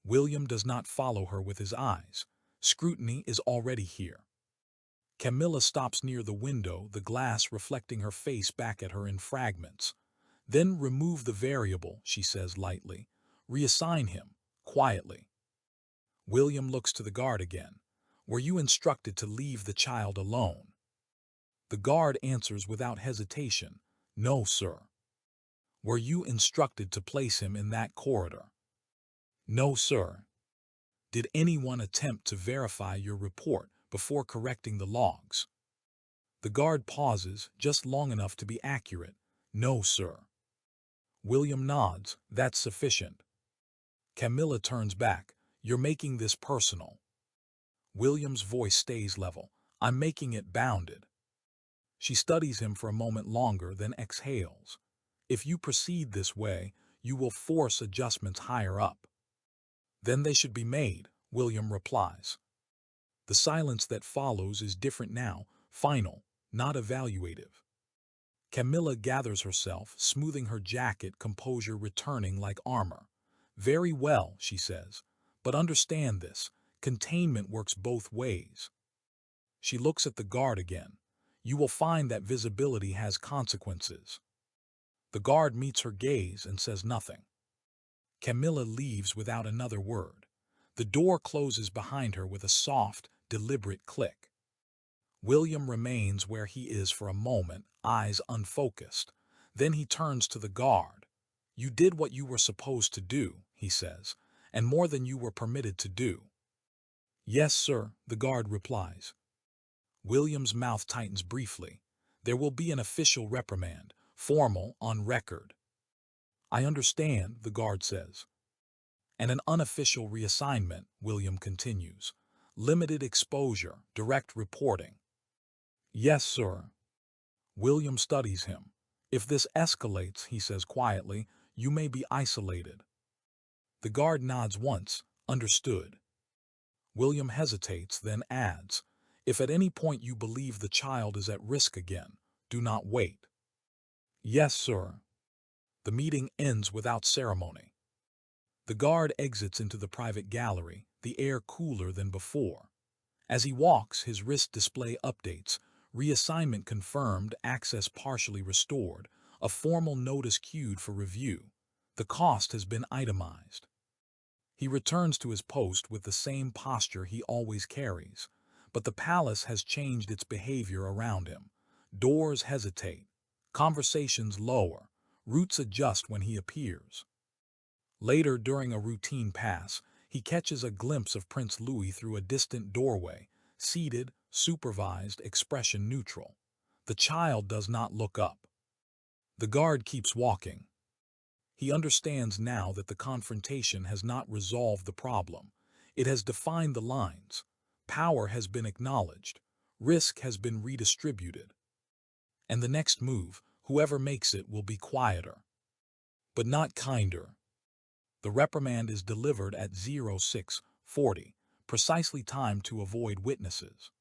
William does not follow her with his eyes. Scrutiny is already here. Camilla stops near the window, the glass reflecting her face back at her in fragments. Then remove the variable, she says lightly. Reassign him, quietly. William looks to the guard again. Were you instructed to leave the child alone? The guard answers without hesitation. No, sir. Were you instructed to place him in that corridor? No, sir. Did anyone attempt to verify your report before correcting the logs? The guard pauses just long enough to be accurate. No, sir. William nods. That's sufficient. Camilla turns back. You're making this personal. William's voice stays level. I'm making it bounded. She studies him for a moment longer, then exhales. If you proceed this way, you will force adjustments higher up. Then they should be made, William replies. The silence that follows is different now, final, not evaluative. Camilla gathers herself, smoothing her jacket, composure returning like armor. Very well, she says, but understand this, containment works both ways. She looks at the guard again. You will find that visibility has consequences. The guard meets her gaze and says nothing. Camilla leaves without another word. The door closes behind her with a soft, deliberate click. William remains where he is for a moment, eyes unfocused. Then he turns to the guard. You did what you were supposed to do, he says, and more than you were permitted to do. Yes, sir, the guard replies. William's mouth tightens briefly. There will be an official reprimand, formal, on record. I understand, the guard says. And an unofficial reassignment, William continues. Limited exposure, direct reporting. Yes, sir. William studies him. If this escalates, he says quietly, you may be isolated. The guard nods once, understood. William hesitates, then adds, if at any point you believe the child is at risk again, do not wait. Yes, sir. The meeting ends without ceremony. The guard exits into the private gallery, the air cooler than before. As he walks, his wrist display updates, reassignment confirmed, access partially restored, a formal notice queued for review. The cost has been itemized. He returns to his post with the same posture he always carries, but the palace has changed its behavior around him. Doors hesitate, conversations lower, routes adjust when he appears. Later, during a routine pass, he catches a glimpse of Prince Louis through a distant doorway, seated, supervised, expression neutral. The child does not look up. The guard keeps walking. He understands now that the confrontation has not resolved the problem. It has defined the lines. Power has been acknowledged. Risk has been redistributed. And the next move, whoever makes it, will be quieter. But not kinder. The reprimand is delivered at 0640, precisely timed to avoid witnesses.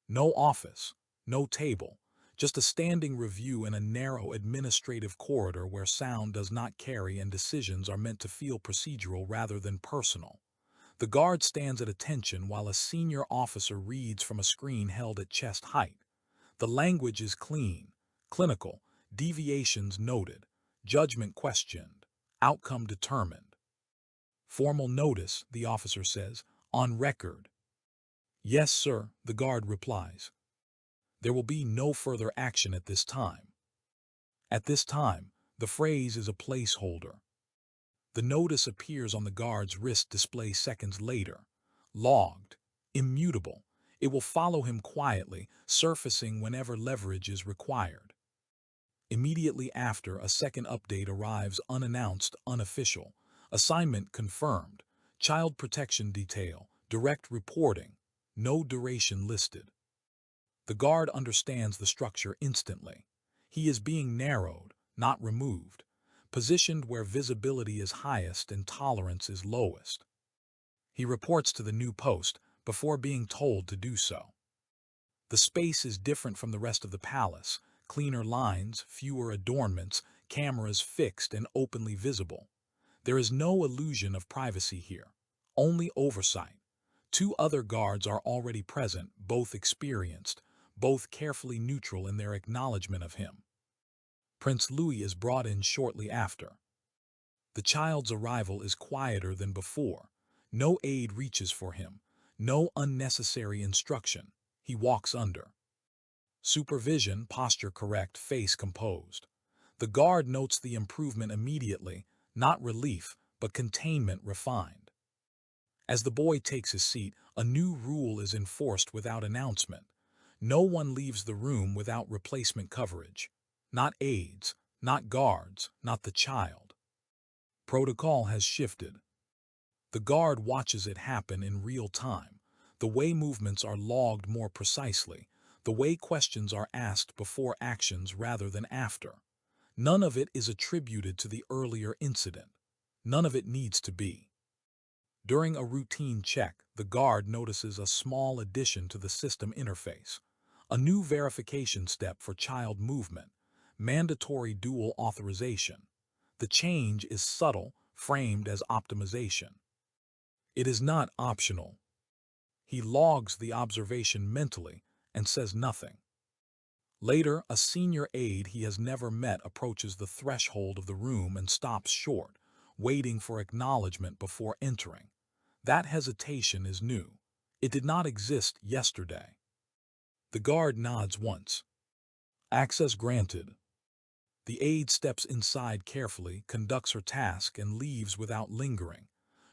No office, no table, just a standing review in a narrow administrative corridor where sound does not carry and decisions are meant to feel procedural rather than personal. The guard stands at attention while a senior officer reads from a screen held at chest height. The language is clean, clinical, deviations noted, judgment questioned, outcome determined. Formal notice, the officer says, on record. Yes, sir, the guard replies. There will be no further action at this time. At this time, the phrase is a placeholder. The notice appears on the guard's wrist display seconds later. Logged, immutable. It will follow him quietly, surfacing whenever leverage is required. Immediately after, a second update arrives, unannounced, unofficial. Assignment confirmed. Child protection detail. Direct reporting. No duration listed. The guard understands the structure instantly. He is being narrowed, not removed, positioned where visibility is highest and tolerance is lowest. He reports to the new post before being told to do so. The space is different from the rest of the palace. Cleaner lines, fewer adornments, cameras fixed and openly visible. There is no illusion of privacy here, only oversight. Two other guards are already present, both experienced, both carefully neutral in their acknowledgement of him. Prince Louis is brought in shortly after. The child's arrival is quieter than before. No aid reaches for him. No unnecessary instruction. He walks under. Supervision, posture correct, face composed. The guard notes the improvement immediately, not relief, but containment refined. As the boy takes his seat, a new rule is enforced without announcement. No one leaves the room without replacement coverage. Not aides, not guards, not the child. Protocol has shifted. The guard watches it happen in real time. The way movements are logged more precisely. The way questions are asked before actions rather than after. None of it is attributed to the earlier incident. None of it needs to be. During a routine check, the guard notices a small addition to the system interface. A new verification step for child movement. Mandatory dual authorization. The change is subtle, framed as optimization. It is not optional. He logs the observation mentally and says nothing. Later, a senior aide he has never met approaches the threshold of the room and stops short, waiting for acknowledgement before entering. That hesitation is new. It did not exist yesterday. The guard nods once. Access granted. The aide steps inside carefully, conducts her task, and leaves without lingering.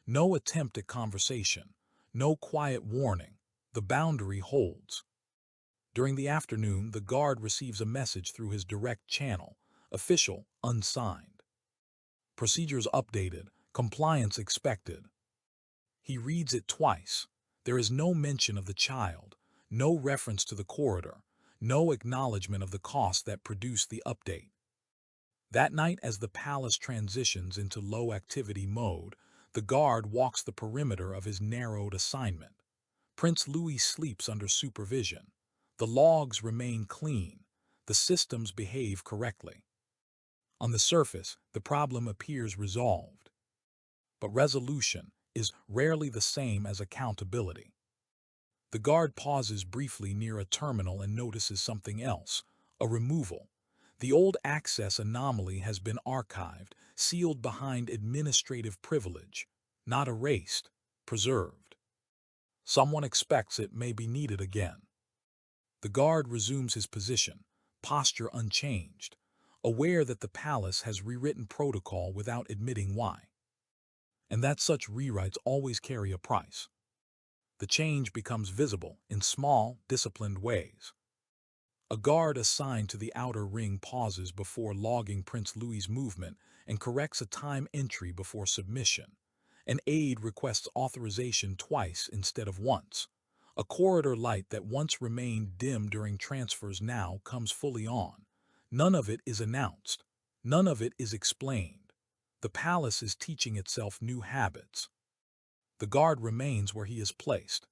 No attempt at conversation. No quiet warning. The boundary holds. During the afternoon, the guard receives a message through his direct channel. Official, unsigned. Procedures updated. Compliance expected. He reads it twice. There is no mention of the child, no reference to the corridor, no acknowledgement of the cost that produced the update. That night, as the palace transitions into low-activity mode, the guard walks the perimeter of his narrowed assignment. Prince Louis sleeps under supervision. The logs remain clean. The systems behave correctly. On the surface, the problem appears resolved. But resolution is rarely the same as accountability. The guard pauses briefly near a terminal and notices something else, a removal. The old access anomaly has been archived, sealed behind administrative privilege, not erased, preserved. Someone expects it may be needed again. The guard resumes his position, posture unchanged, aware that the palace has rewritten protocol without admitting why. And that such rewrites always carry a price. The change becomes visible in small, disciplined ways. A guard assigned to the outer ring pauses before logging Prince Louis's movement and corrects a time entry before submission. An aide requests authorization twice instead of once. A corridor light that once remained dim during transfers now comes fully on. None of it is announced. None of it is explained. The palace is teaching itself new habits. The guard remains where he is placed.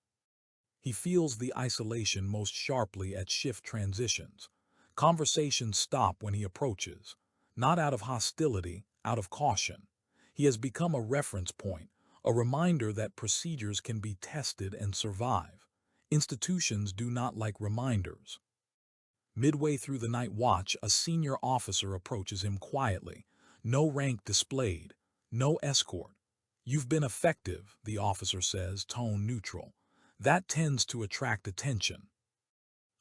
He feels the isolation most sharply at shift transitions. Conversations stop when he approaches, not out of hostility, out of caution. He has become a reference point, a reminder that procedures can be tested and survive. Institutions do not like reminders. Midway through the night watch, a senior officer approaches him quietly. No rank displayed, no escort. "You've been effective," the officer says, tone neutral. That tends to attract attention.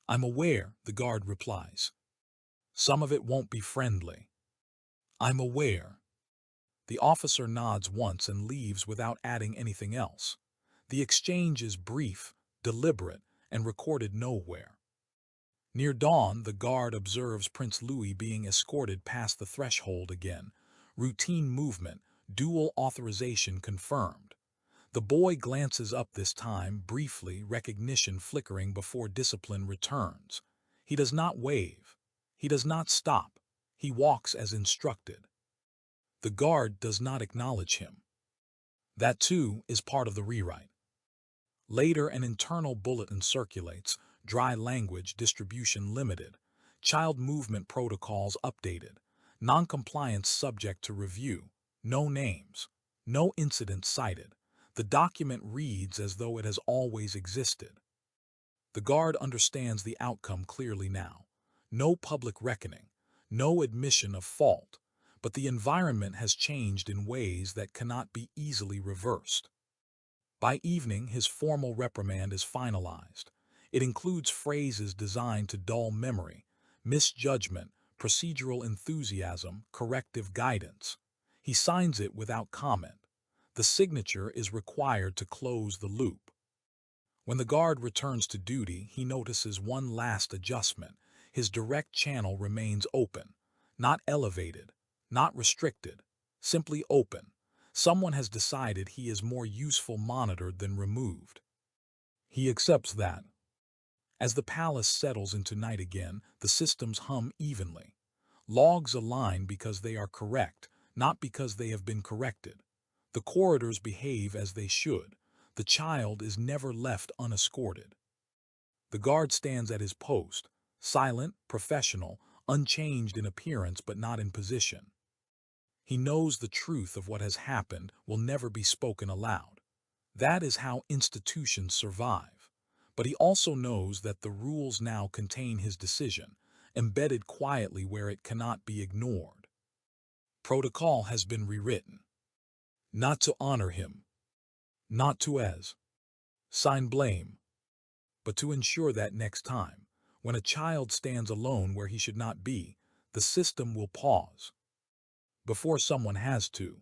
"I'm aware," the guard replies. "Some of it won't be friendly." "I'm aware." The officer nods once and leaves without adding anything else. The exchange is brief, deliberate, and recorded nowhere. Near dawn, the guard observes Prince Louis being escorted past the threshold again. Routine movement, dual authorization confirmed. The boy glances up this time, briefly, recognition flickering before discipline returns. He does not wave. He does not stop. He walks as instructed. The guard does not acknowledge him. That, too, is part of the rewrite. Later, an internal bulletin circulates, dry language distribution limited, child movement protocols updated, noncompliance subject to review, no names, no incidents cited. The document reads as though it has always existed. The guard understands the outcome clearly now. No public reckoning, no admission of fault, but the environment has changed in ways that cannot be easily reversed. By evening, his formal reprimand is finalized. It includes phrases designed to dull memory, misjudgment, procedural enthusiasm, corrective guidance. He signs it without comment. The signature is required to close the loop. When the guard returns to duty, he notices one last adjustment. His direct channel remains open, not elevated, not restricted, simply open. Someone has decided he is more useful monitored than removed. He accepts that. As the palace settles into night again, the systems hum evenly. Logs align because they are correct, not because they have been corrected. The corridors behave as they should. The child is never left unescorted. The guard stands at his post, silent, professional, unchanged in appearance but not in position. He knows the truth of what has happened will never be spoken aloud. That is how institutions survive. But he also knows that the rules now contain his decision, embedded quietly where it cannot be ignored. Protocol has been rewritten. Not to honor him, not to assign blame, but to ensure that next time, when a child stands alone where he should not be, the system will pause before someone has to.